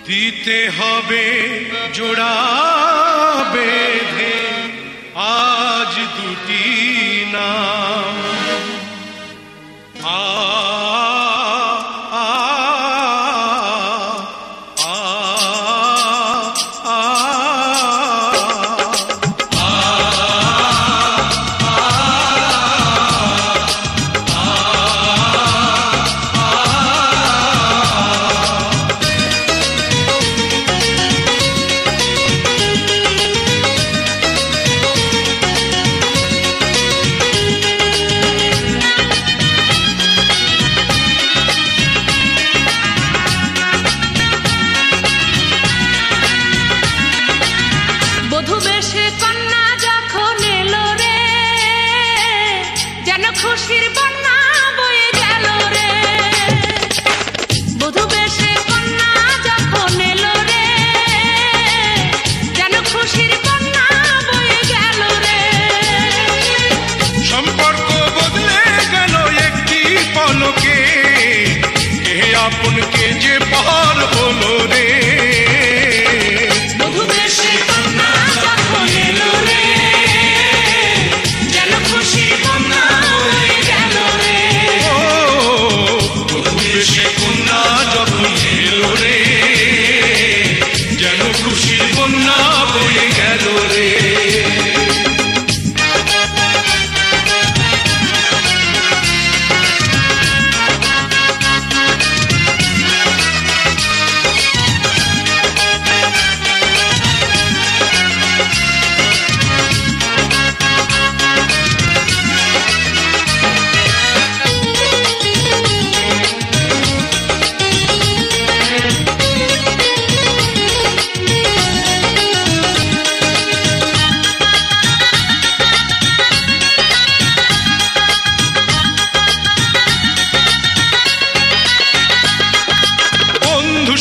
দিতে হবে জোড়া বেঁধে আজ দুটি নাম খুশির বন্যা বয়ে গেল রে বধূ বেশে কন্যা যখন এলো রে যেন খুশির বন্যা বয়ে গেল রে সম্পর্ক বদলে গেল একটি পলকে কে আপনকে যে পার হলো রে বধূ বেশে কন্যা যখন এলো রে যেন খুশির বন্যা সে কন্যা যখন এলো রে যেন খুশির বন্যা বয়ে গেল রে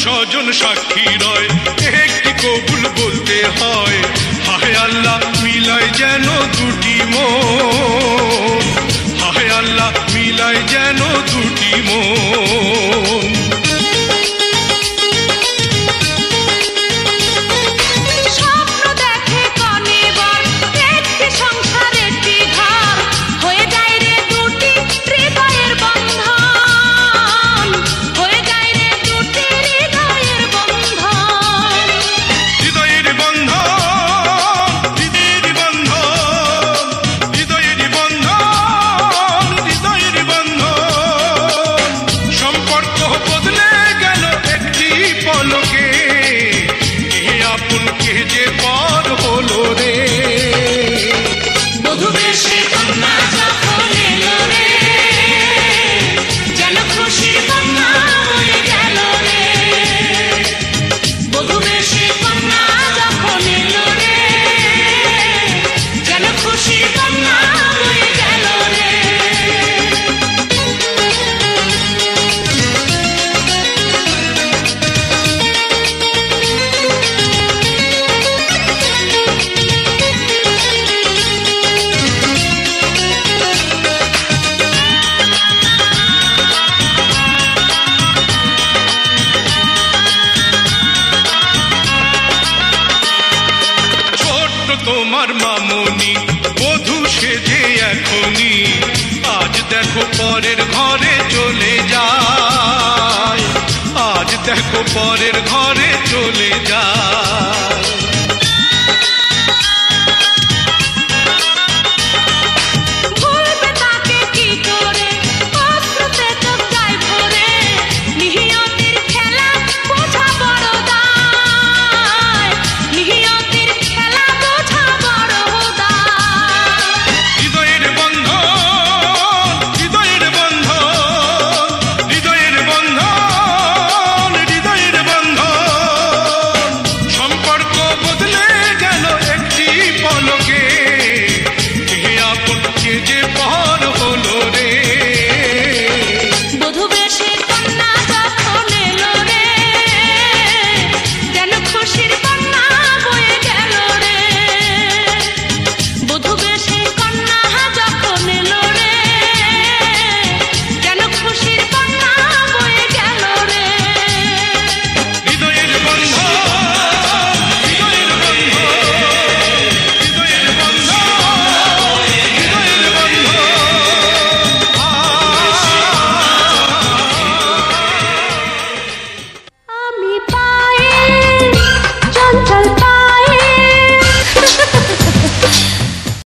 স্বজন সাক্ষী রয় একটি কবুল বলতে হয় হায় আল্লাহ মিলায় যেন দুটি মন হায় আল্লাহ মিলায় যেন দুটি মন স্বপ্ন দেখে কনে বর একটি সংসার একটি ঘর হয়ে যায় রে দুটি হৃদয়ের বন্ধন হয়ে যায় রে দুটি হৃদয়ের বন্ধন হৃদয়ের বন্ধন হৃদয়ের বন্ধন হৃদয়ের বন্ধন হৃদয়ের বন্ধন সম্পর্ক বদলে গেল একটি পলকে কে আপনকে যে পার হলো রে বধূ বেশে কন্যা যখন এলো রে যেন খুশির বন্যা বয়ে গেল রে বধূ বেশে কন্যা যখন এলো রে যেন খুশির বন্যা বয়ে গেল রে ছোট্ট তোমার মামনি বধূ সেজে এখনই আজ দেখো পরের ঘরে চলে যায় আজ দেখো পরের ঘরে চলে যায়